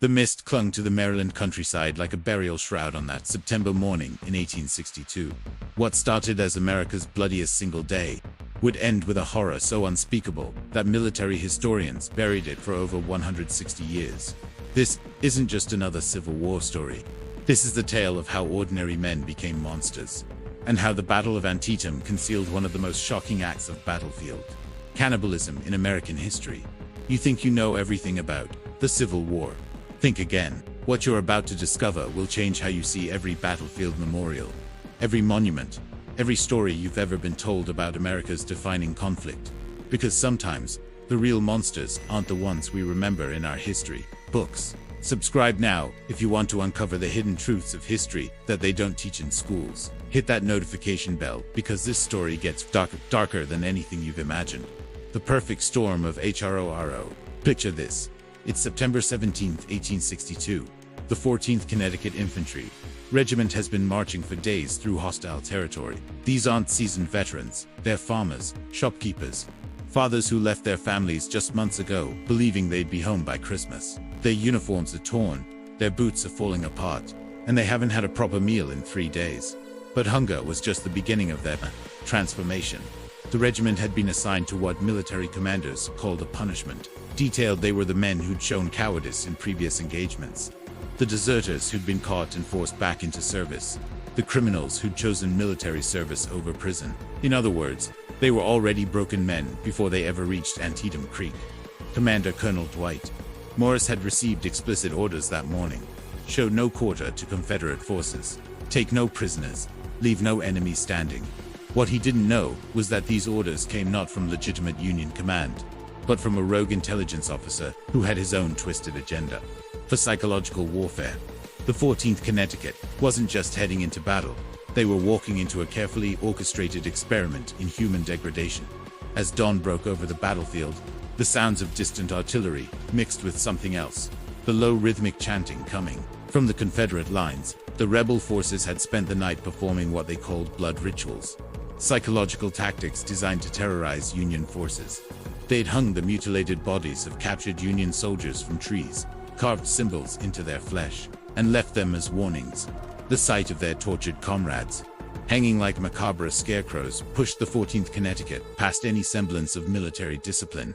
The mist clung to the Maryland countryside like a burial shroud on that September morning in 1862. What started as America's bloodiest single day would end with a horror so unspeakable that military historians buried it for over 160 years. This isn't just another Civil War story. This is the tale of how ordinary men became monsters, and how the Battle of Antietam concealed one of the most shocking acts of battlefield cannibalism in American history. You think you know everything about the Civil War? Think again. What you're about to discover will change how you see every battlefield memorial, every monument, every story you've ever been told about America's defining conflict. Because sometimes, the real monsters aren't the ones we remember in our history books. Subscribe now if you want to uncover the hidden truths of history that they don't teach in schools. Hit that notification bell because this story gets darker than anything you've imagined. The perfect storm of HRORO. Picture this. It's September 17, 1862. The 14th Connecticut Infantry Regiment has been marching for days through hostile territory. These aren't seasoned veterans, they're farmers, shopkeepers, fathers who left their families just months ago, believing they'd be home by Christmas. Their uniforms are torn, their boots are falling apart, and they haven't had a proper meal in 3 days. But hunger was just the beginning of their transformation. The regiment had been assigned to what military commanders called a punishment. Detailed, they were the men who'd shown cowardice in previous engagements, the deserters who'd been caught and forced back into service, the criminals who'd chosen military service over prison. In other words, they were already broken men before they ever reached Antietam Creek. Commander Colonel Dwight Morris had received explicit orders that morning: show no quarter to Confederate forces, take no prisoners, leave no enemies standing. What he didn't know was that these orders came not from legitimate Union command, but from a rogue intelligence officer who had his own twisted agenda. For psychological warfare, the 14th Connecticut wasn't just heading into battle, they were walking into a carefully orchestrated experiment in human degradation. As dawn broke over the battlefield, the sounds of distant artillery mixed with something else, the low rhythmic chanting coming from the Confederate lines. The rebel forces had spent the night performing what they called blood rituals, psychological tactics designed to terrorize Union forces. They'd hung the mutilated bodies of captured Union soldiers from trees, carved symbols into their flesh, and left them as warnings. The sight of their tortured comrades, hanging like macabre scarecrows, pushed the 14th Connecticut past any semblance of military discipline.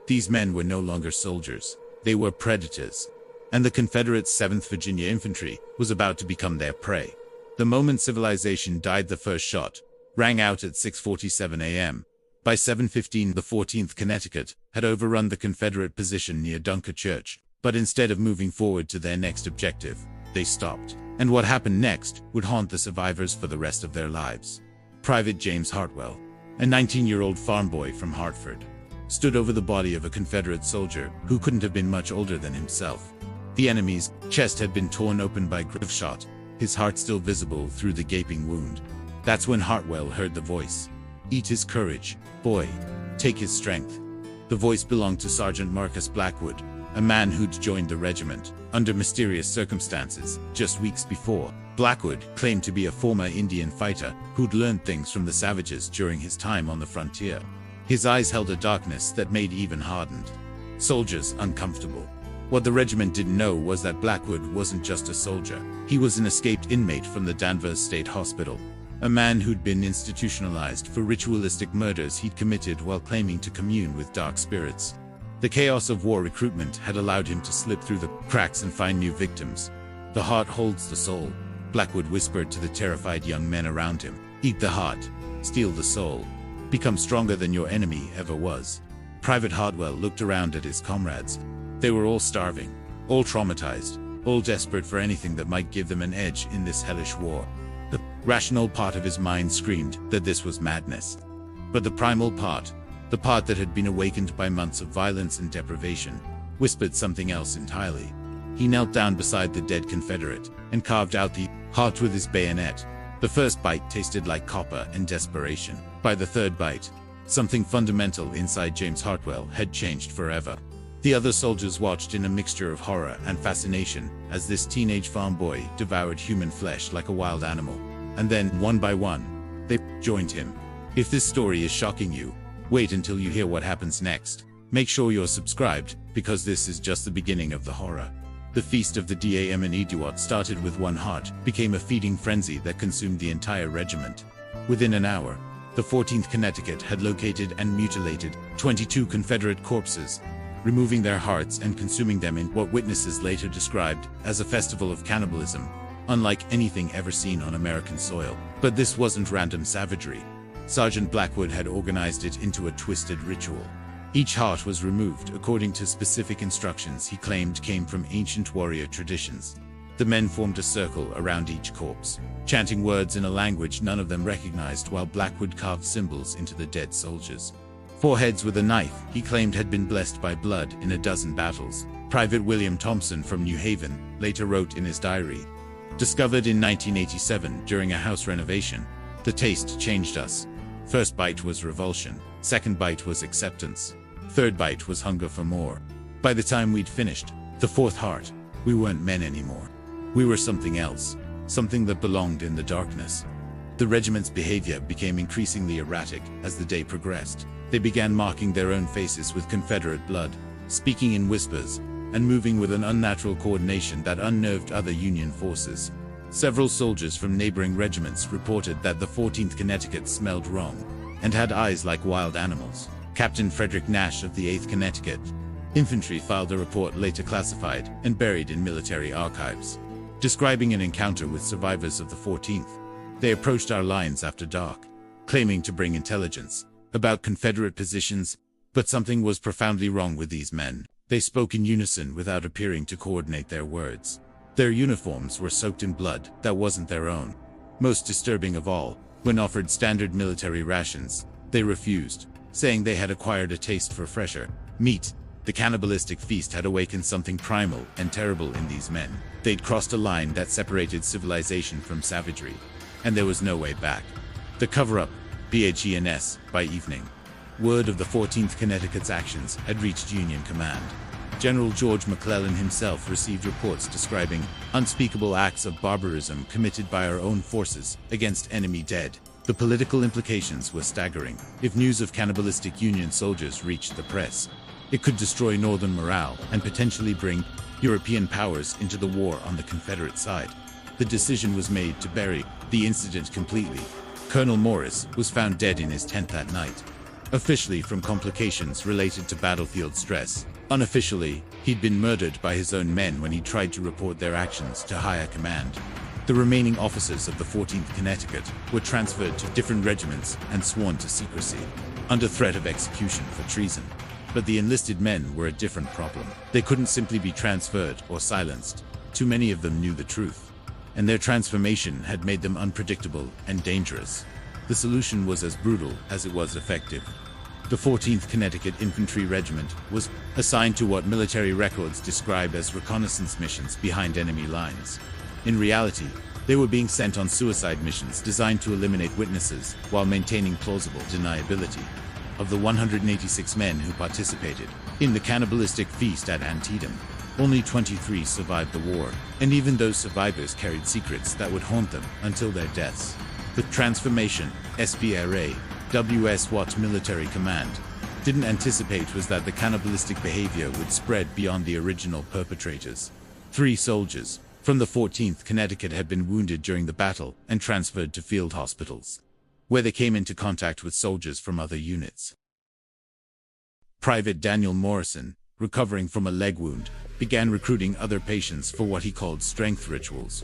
These men were no longer soldiers, they were predators, and the Confederate 7th Virginia Infantry was about to become their prey. The moment civilization died, the first shot rang out at 6:47 a.m. By 7:15, the 14th Connecticut had overrun the Confederate position near Dunker Church, but instead of moving forward to their next objective, they stopped. And what happened next would haunt the survivors for the rest of their lives. Private James Hartwell, a 19-year-old farm boy from Hartford, stood over the body of a Confederate soldier who couldn't have been much older than himself. The enemy's chest had been torn open by a shot, his heart still visible through the gaping wound. That's when Hartwell heard the voice. "Eat his courage, boy. Take his strength." The voice belonged to Sergeant Marcus Blackwood, a man who'd joined the regiment under mysterious circumstances just weeks before. Blackwood claimed to be a former Indian fighter who'd learned things from the savages during his time on the frontier. His eyes held a darkness that made even hardened soldiers uncomfortable. What the regiment didn't know was that Blackwood wasn't just a soldier. He was an escaped inmate from the Danvers State Hospital, a man who'd been institutionalized for ritualistic murders he'd committed while claiming to commune with dark spirits. The chaos of war recruitment had allowed him to slip through the cracks and find new victims. "The heart holds the soul," Blackwood whispered to the terrified young men around him. "Eat the heart, steal the soul, become stronger than your enemy ever was." Private Hartwell looked around at his comrades. They were all starving, all traumatized, all desperate for anything that might give them an edge in this hellish war. The rational part of his mind screamed that this was madness. But the primal part, the part that had been awakened by months of violence and deprivation, whispered something else entirely. He knelt down beside the dead Confederate and carved out the heart with his bayonet. The first bite tasted like copper and desperation. By the third bite, something fundamental inside James Hartwell had changed forever. The other soldiers watched in a mixture of horror and fascination as this teenage farm boy devoured human flesh like a wild animal. And then, one by one, they joined him. If this story is shocking you, wait until you hear what happens next. Make sure you're subscribed, because this is just the beginning of the horror. The feast of the Dam and Idiot started with one heart, became a feeding frenzy that consumed the entire regiment. Within an hour, the 14th Connecticut had located and mutilated 22 Confederate corpses, removing their hearts and consuming them in what witnesses later described as a festival of cannibalism, unlike anything ever seen on American soil. But this wasn't random savagery. Sergeant Blackwood had organized it into a twisted ritual. Each heart was removed according to specific instructions he claimed came from ancient warrior traditions. The men formed a circle around each corpse, chanting words in a language none of them recognized while Blackwood carved symbols into the dead soldiers. Foreheads with a knife he claimed had been blessed by blood in a dozen battles. Private William Thompson from New Haven later wrote in his diary, "Discovered in 1987 during a house renovation, the taste changed us. First bite was revulsion, second bite was acceptance, third bite was hunger for more. By the time we'd finished the fourth heart, we weren't men anymore. We were something else, something that belonged in the darkness." The regiment's behavior became increasingly erratic as the day progressed. They began marking their own faces with Confederate blood, speaking in whispers, and moving with an unnatural coordination that unnerved other Union forces. Several soldiers from neighboring regiments reported that the 14th Connecticut smelled wrong and had eyes like wild animals. Captain Frederick Nash of the 8th Connecticut Infantry filed a report later classified and buried in military archives, describing an encounter with survivors of the 14th. They approached our lines after dark, claiming to bring intelligence about Confederate positions, but something was profoundly wrong with these men. They spoke in unison without appearing to coordinate their words. Their uniforms were soaked in blood that wasn't their own. Most disturbing of all, when offered standard military rations, they refused, saying they had acquired a taste for fresher meat. The cannibalistic feast had awakened something primal and terrible in these men. They'd crossed a line that separated civilization from savagery, and there was no way back. The cover-up, BHENS, by evening. Word of the 14th Connecticut's actions had reached Union command. General George McClellan himself received reports describing unspeakable acts of barbarism committed by our own forces against enemy dead. The political implications were staggering. If news of cannibalistic Union soldiers reached the press, it could destroy Northern morale and potentially bring European powers into the war on the Confederate side. The decision was made to bury the incident completely. Colonel Morris was found dead in his tent that night, officially from complications related to battlefield stress. Unofficially, he'd been murdered by his own men when he tried to report their actions to higher command. The remaining officers of the 14th Connecticut were transferred to different regiments and sworn to secrecy, under threat of execution for treason. But the enlisted men were a different problem. They couldn't simply be transferred or silenced. Too many of them knew the truth, and their transformation had made them unpredictable and dangerous. The solution was as brutal as it was effective. The 14th Connecticut Infantry Regiment was assigned to what military records describe as reconnaissance missions behind enemy lines. In reality, they were being sent on suicide missions designed to eliminate witnesses while maintaining plausible deniability. Of the 186 men who participated in the cannibalistic feast at Antietam, only 23 survived the war, and even those survivors carried secrets that would haunt them until their deaths. The transformation, SBRA, WSWAT military command, didn't anticipate was that the cannibalistic behavior would spread beyond the original perpetrators. 3 soldiers from the 14th Connecticut had been wounded during the battle and transferred to field hospitals, where they came into contact with soldiers from other units. Private Daniel Morrison, recovering from a leg wound, began recruiting other patients for what he called strength rituals.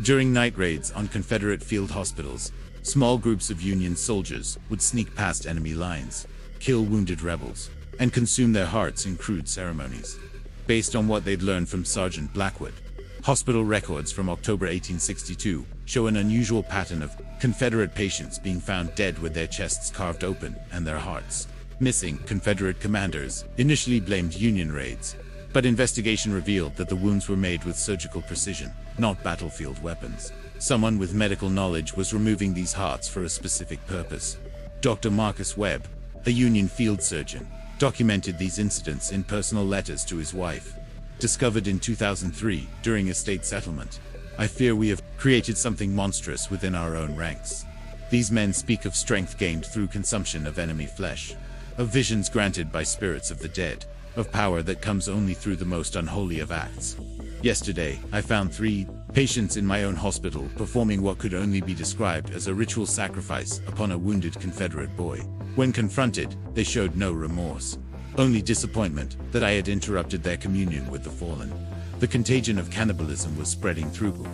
During night raids on Confederate field hospitals, small groups of Union soldiers would sneak past enemy lines, kill wounded rebels, and consume their hearts in crude ceremonies. Based on what they'd learned from Sergeant Blackwood, hospital records from October 1862 show an unusual pattern of Confederate patients being found dead with their chests carved open and their hearts missing. Confederate commanders initially blamed Union raids, but investigation revealed that the wounds were made with surgical precision, not battlefield weapons. Someone with medical knowledge was removing these hearts for a specific purpose. Dr. Marcus Webb, a Union field surgeon, documented these incidents in personal letters to his wife. Discovered in 2003 during a state settlement, I fear we have created something monstrous within our own ranks. These men speak of strength gained through consumption of enemy flesh, of visions granted by spirits of the dead, of power that comes only through the most unholy of acts. Yesterday, I found 3 patients in my own hospital performing what could only be described as a ritual sacrifice upon a wounded Confederate boy. When confronted, they showed no remorse, only disappointment that I had interrupted their communion with the fallen. The contagion of cannibalism was spreading through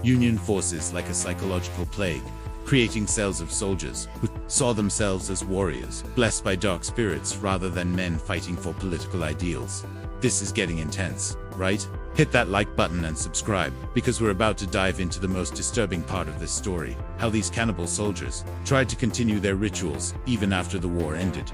Union forces like a psychological plague, creating cells of soldiers who saw themselves as warriors, blessed by dark spirits rather than men fighting for political ideals. This is getting intense, right? Hit that like button and subscribe, because we're about to dive into the most disturbing part of this story, how these cannibal soldiers tried to continue their rituals even after the war ended.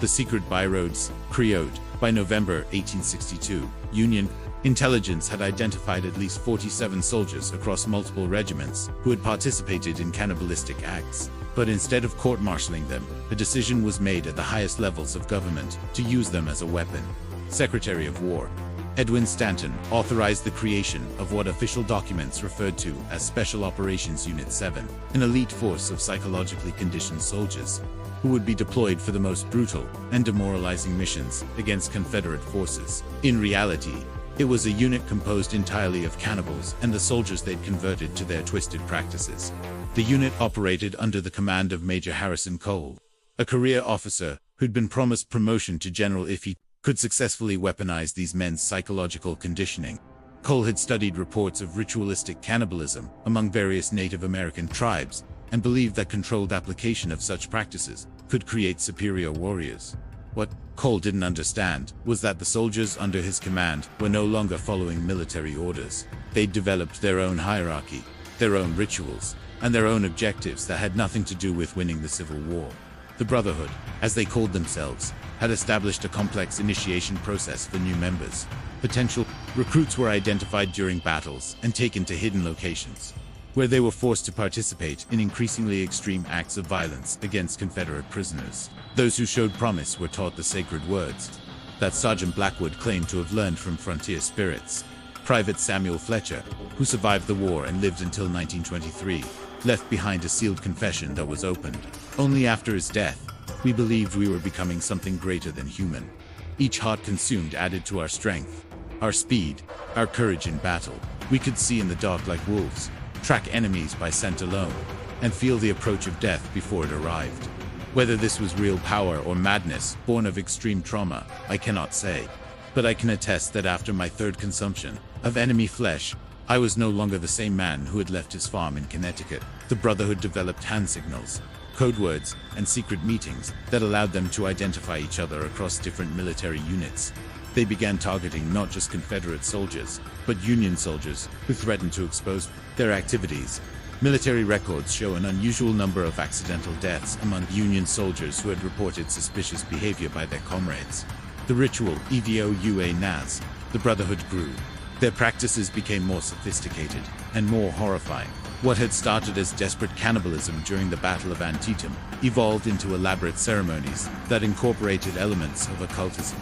The secret byroads, Creode. By November 1862, Union intelligence had identified at least 47 soldiers across multiple regiments who had participated in cannibalistic acts. But instead of court-martialing them, a decision was made at the highest levels of government to use them as a weapon. Secretary of War Edwin Stanton authorized the creation of what official documents referred to as Special Operations Unit 7, an elite force of psychologically conditioned soldiers who would be deployed for the most brutal and demoralizing missions against Confederate forces. In reality, it was a unit composed entirely of cannibals and the soldiers they'd converted to their twisted practices. The unit operated under the command of Major Harrison Cole, a career officer who'd been promised promotion to general if he could successfully weaponize these men's psychological conditioning. Cole had studied reports of ritualistic cannibalism among various Native American tribes and believed that controlled application of such practices could create superior warriors. What Cole didn't understand was that the soldiers under his command were no longer following military orders. They'd developed their own hierarchy, their own rituals, and their own objectives that had nothing to do with winning the Civil War. The Brotherhood, as they called themselves, had established a complex initiation process for new members. Potential recruits were identified during battles and taken to hidden locations, where they were forced to participate in increasingly extreme acts of violence against Confederate prisoners. Those who showed promise were taught the sacred words that Sergeant Blackwood claimed to have learned from frontier spirits. Private Samuel Fletcher, who survived the war and lived until 1923, left behind a sealed confession that was opened only after his death. We believed we were becoming something greater than human. Each heart consumed added to our strength, our speed, our courage in battle. We could see in the dark like wolves, track enemies by scent alone, and feel the approach of death before it arrived. Whether this was real power or madness born of extreme trauma, I cannot say. But I can attest that after my 3rd consumption of enemy flesh, I was no longer the same man who had left his farm in Connecticut. The Brotherhood developed hand signals, code words, and secret meetings that allowed them to identify each other across different military units. They began targeting not just Confederate soldiers, but Union soldiers who threatened to expose their activities. Military records show an unusual number of accidental deaths among Union soldiers who had reported suspicious behavior by their comrades. The ritual EVOUA NAS, the Brotherhood grew. Their practices became more sophisticated and more horrifying. What had started as desperate cannibalism during the Battle of Antietam evolved into elaborate ceremonies that incorporated elements of occultism,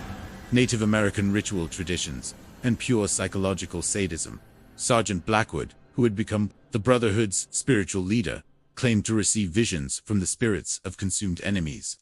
Native American ritual traditions, and pure psychological sadism. Sergeant Blackwood, who had become the Brotherhood's spiritual leader, claimed to receive visions from the spirits of consumed enemies.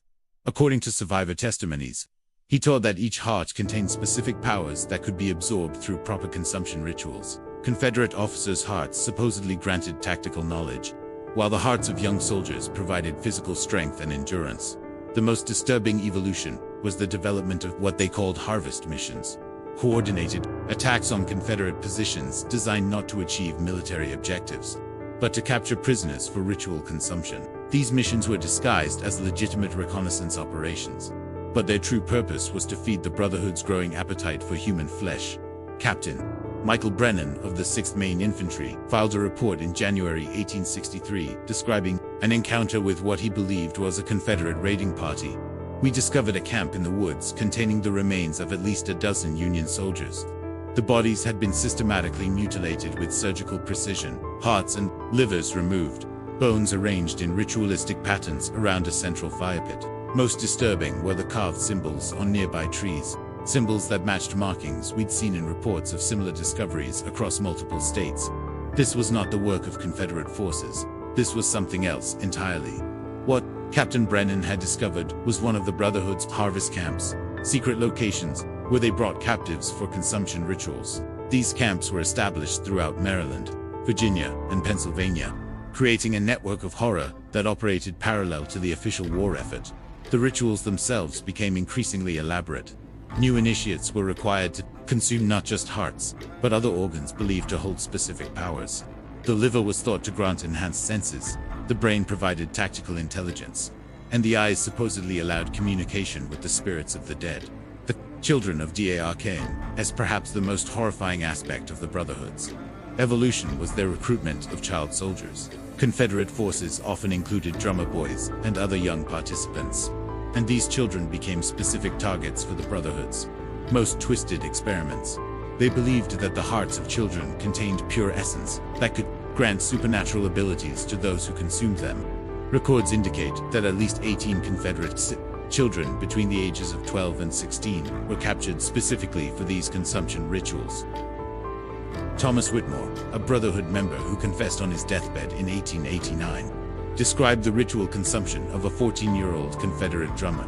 According to survivor testimonies, he taught that each heart contained specific powers that could be absorbed through proper consumption rituals. Confederate officers' hearts supposedly granted tactical knowledge, while the hearts of young soldiers provided physical strength and endurance. The most disturbing evolution was the development of what they called harvest missions, coordinated attacks on Confederate positions designed not to achieve military objectives, but to capture prisoners for ritual consumption. These missions were disguised as legitimate reconnaissance operations, but their true purpose was to feed the Brotherhood's growing appetite for human flesh. Captain Michael Brennan of the 6th Maine Infantry filed a report in January 1863 describing an encounter with what he believed was a Confederate raiding party. We discovered a camp in the woods containing the remains of at least a dozen Union soldiers. The bodies had been systematically mutilated with surgical precision, hearts and livers removed, bones arranged in ritualistic patterns around a central fire pit. Most disturbing were the carved symbols on nearby trees, symbols that matched markings we'd seen in reports of similar discoveries across multiple states. This was not the work of Confederate forces. This was something else entirely. What Captain Brennan had discovered was one of the Brotherhood's harvest camps, secret locations where they brought captives for consumption rituals. These camps were established throughout Maryland, Virginia, and Pennsylvania, creating a network of horror that operated parallel to the official war effort. The rituals themselves became increasingly elaborate. New initiates were required to consume not just hearts, but other organs believed to hold specific powers. The liver was thought to grant enhanced senses, the brain provided tactical intelligence, and the eyes supposedly allowed communication with the spirits of the dead. The children of Dar came as perhaps the most horrifying aspect of the Brotherhoods. Evolution was their recruitment of child soldiers. Confederate forces often included drummer boys and other young participants, and these children became specific targets for the Brotherhood's most twisted experiments. They believed that the hearts of children contained pure essence that could grant supernatural abilities to those who consumed them. Records indicate that at least 18 Confederate children between the ages of 12 and 16 were captured specifically for these consumption rituals. Thomas Whitmore, a Brotherhood member who confessed on his deathbed in 1889, described the ritual consumption of a 14-year-old Confederate drummer.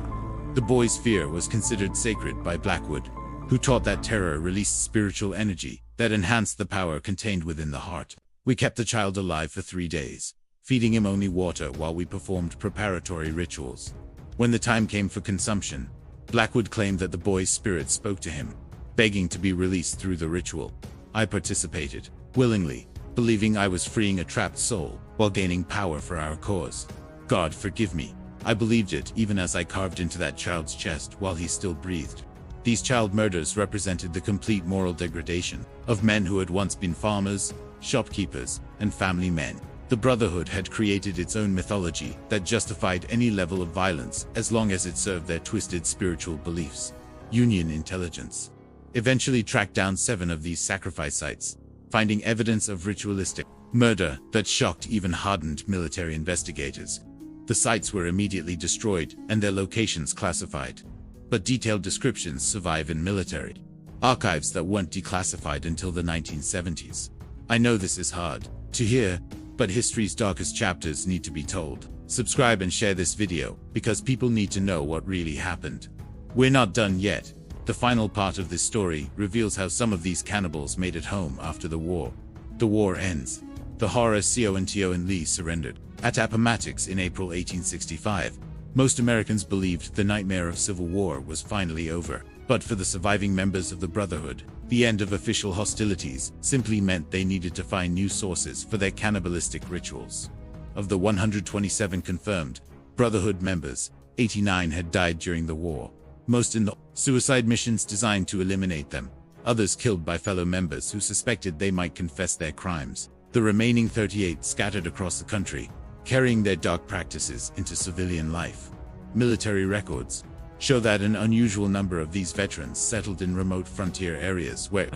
The boy's fear was considered sacred by Blackwood, who taught that terror released spiritual energy that enhanced the power contained within the heart. We kept the child alive for 3 days, feeding him only water while we performed preparatory rituals. When the time came for consumption, Blackwood claimed that the boy's spirit spoke to him, begging to be released through the ritual. I participated, willingly, believing I was freeing a trapped soul while gaining power for our cause. God forgive me. I believed it even as I carved into that child's chest while he still breathed. These child murders represented the complete moral degradation of men who had once been farmers, shopkeepers, and family men. The Brotherhood had created its own mythology that justified any level of violence as long as it served their twisted spiritual beliefs. Union intelligence eventually tracked down 7 of these sacrifice sites, finding evidence of ritualistic murder that shocked even hardened military investigators. The sites were immediately destroyed and their locations classified, but detailed descriptions survive in military archives that weren't declassified until the 1970s. I know this is hard to hear, but history's darkest chapters need to be told. Subscribe and share this video because people need to know what really happened. We're not done yet. The final part of this story reveals how some of these cannibals made it home after the war. The war ends. The horror CONTO and Lee surrendered at Appomattox in April 1865. Most Americans believed the nightmare of civil war was finally over, but for the surviving members of the Brotherhood, the end of official hostilities simply meant they needed to find new sources for their cannibalistic rituals. Of the 127 confirmed Brotherhood members, 89 had died during the war, most in the suicide missions designed to eliminate them, others killed by fellow members who suspected they might confess their crimes. The remaining 38 scattered across the country, carrying their dark practices into civilian life. Military records show that an unusual number of these veterans settled in remote frontier areas where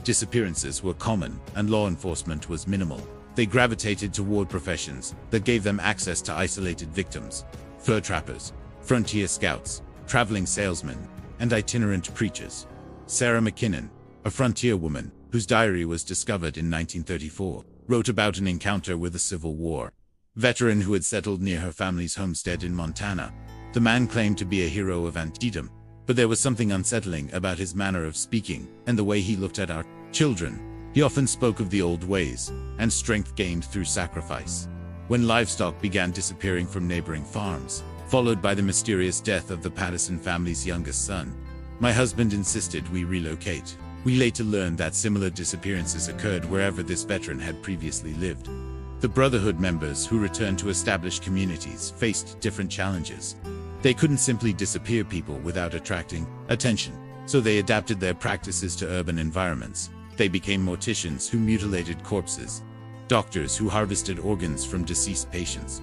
disappearances were common and law enforcement was minimal. They gravitated toward professions that gave them access to isolated victims: fur trappers, frontier scouts, traveling salesmen, and itinerant preachers. Sarah McKinnon, a frontier woman whose diary was discovered in 1934, wrote about an encounter with a Civil War veteran who had settled near her family's homestead in Montana. The man claimed to be a hero of Antietam, but there was something unsettling about his manner of speaking and the way he looked at our children. He often spoke of the old ways and strength gained through sacrifice. When livestock began disappearing from neighboring farms, followed by the mysterious death of the Patterson family's youngest son, my husband insisted we relocate. We later learned that similar disappearances occurred wherever this veteran had previously lived. The Brotherhood members who returned to established communities faced different challenges. They couldn't simply disappear people without attracting attention, so they adapted their practices to urban environments. They became morticians who mutilated corpses, doctors who harvested organs from deceased patients,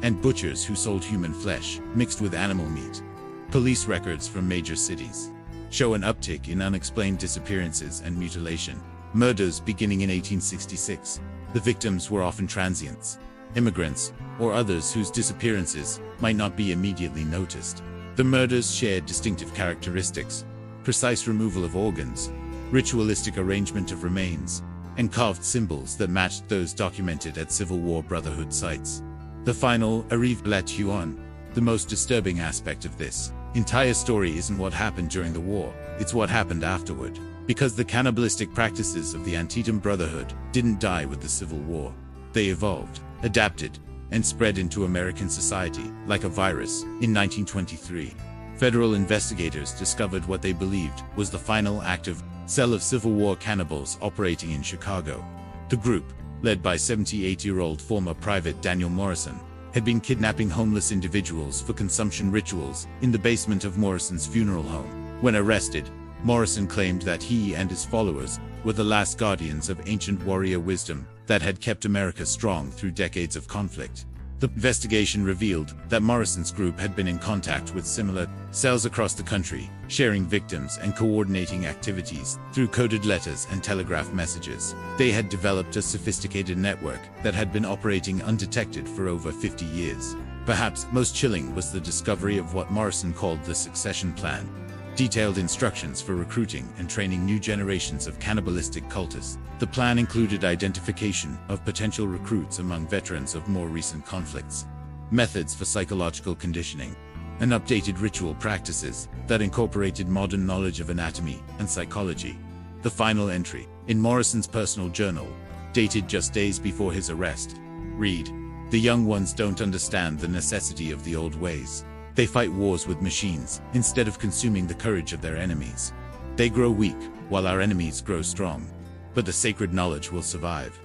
and butchers who sold human flesh mixed with animal meat. Police records from major cities show an uptick in unexplained disappearances and mutilation. Murders beginning in 1866. The victims were often transients, immigrants, or others whose disappearances might not be immediately noticed. The murders shared distinctive characteristics: precise removal of organs, ritualistic arrangement of remains, and carved symbols that matched those documented at Civil War Brotherhood sites. The final arrive la tuon, the most disturbing aspect of this, entire story isn't what happened during the war, it's what happened afterward. Because the cannibalistic practices of the Antietam Brotherhood didn't die with the Civil War. They evolved, adapted, and spread into American society like a virus. In 1923, federal investigators discovered what they believed was the final active cell of Civil War cannibals operating in Chicago. The group, led by 78-year-old former Private Daniel Morrison, had been kidnapping homeless individuals for consumption rituals in the basement of Morrison's funeral home. When arrested, Morrison claimed that he and his followers were the last guardians of ancient warrior wisdom that had kept America strong through decades of conflict. The investigation revealed that Morrison's group had been in contact with similar cells across the country, sharing victims and coordinating activities through coded letters and telegraph messages. They had developed a sophisticated network that had been operating undetected for over 50 years. Perhaps most chilling was the discovery of what Morrison called the succession plan. Detailed instructions for recruiting and training new generations of cannibalistic cultists. The plan included identification of potential recruits among veterans of more recent conflicts, methods for psychological conditioning, and updated ritual practices that incorporated modern knowledge of anatomy and psychology. The final entry, in Morrison's personal journal, dated just days before his arrest, read, "The young ones don't understand the necessity of the old ways. They fight wars with machines, instead of consuming the courage of their enemies. They grow weak, while our enemies grow strong. But the sacred knowledge will survive,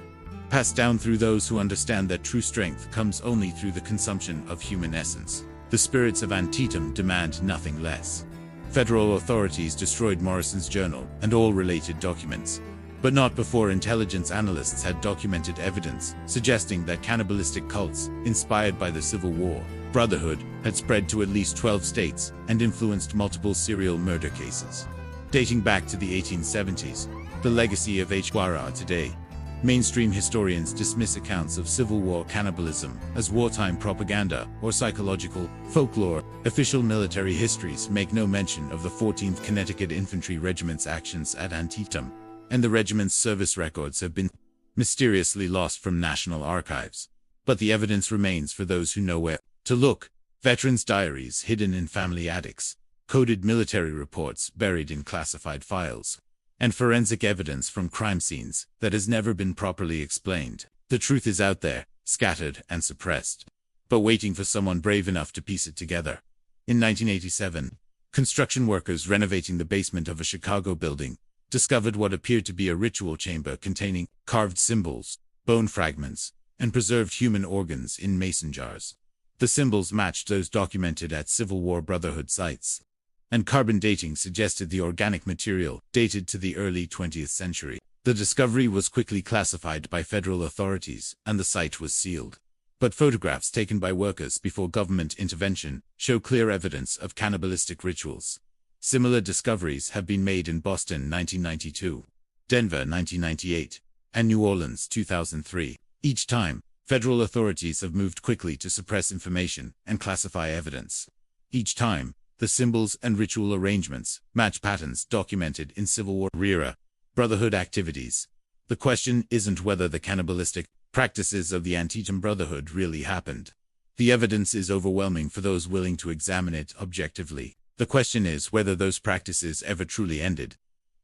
passed down through those who understand that true strength comes only through the consumption of human essence. The spirits of Antietam demand nothing less." Federal authorities destroyed Morrison's journal and all related documents, but not before intelligence analysts had documented evidence suggesting that cannibalistic cults, inspired by the Civil War Brotherhood, had spread to at least 12 states and influenced multiple serial murder cases. Dating back to the 1870s, the legacy of H.R. today. Mainstream historians dismiss accounts of Civil War cannibalism as wartime propaganda or psychological folklore. Official military histories make no mention of the 14th Connecticut Infantry Regiment's actions at Antietam, and the regiment's service records have been mysteriously lost from national archives. But the evidence remains for those who know where to look. Veterans' diaries hidden in family attics, coded military reports buried in classified files, and forensic evidence from crime scenes that has never been properly explained. The truth is out there, scattered and suppressed, but waiting for someone brave enough to piece it together. In 1987, construction workers renovating the basement of a Chicago building discovered what appeared to be a ritual chamber containing carved symbols, bone fragments, and preserved human organs in mason jars. The symbols matched those documented at Civil War Brotherhood sites, and carbon dating suggested the organic material dated to the early 20th century. The discovery was quickly classified by federal authorities, and the site was sealed. But photographs taken by workers before government intervention show clear evidence of cannibalistic rituals. Similar discoveries have been made in Boston 1992, Denver 1998, and New Orleans 2003. Each time, federal authorities have moved quickly to suppress information and classify evidence. Each time, the symbols and ritual arrangements match patterns documented in Civil War era Brotherhood activities. The question isn't whether the cannibalistic practices of the Antietam Brotherhood really happened. The evidence is overwhelming for those willing to examine it objectively. The question is whether those practices ever truly ended,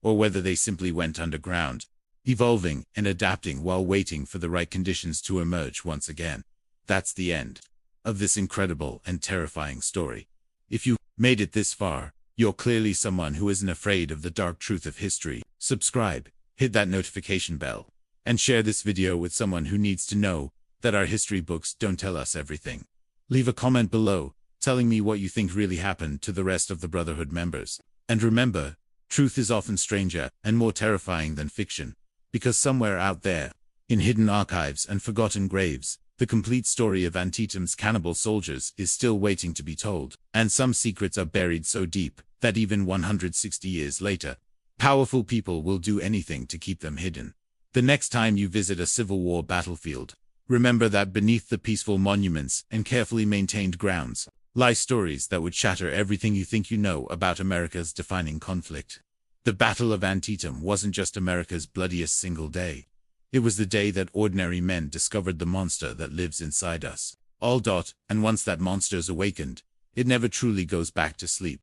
or whether they simply went underground, evolving and adapting while waiting for the right conditions to emerge once again. That's the end of this incredible and terrifying story. If you made it this far, you're clearly someone who isn't afraid of the dark truth of history. Subscribe, hit that notification bell, and share this video with someone who needs to know that our history books don't tell us everything. Leave a comment below, telling me what you think really happened to the rest of the Brotherhood members. And remember, truth is often stranger and more terrifying than fiction, because somewhere out there, in hidden archives and forgotten graves, the complete story of Antietam's cannibal soldiers is still waiting to be told. And some secrets are buried so deep that even 160 years later, powerful people will do anything to keep them hidden. The next time you visit a Civil War battlefield, remember that beneath the peaceful monuments and carefully maintained grounds lie stories that would shatter everything you think you know about America's defining conflict. The Battle of Antietam wasn't just America's bloodiest single day. It was the day that ordinary men discovered the monster that lives inside us. And once that monster's awakened, it never truly goes back to sleep.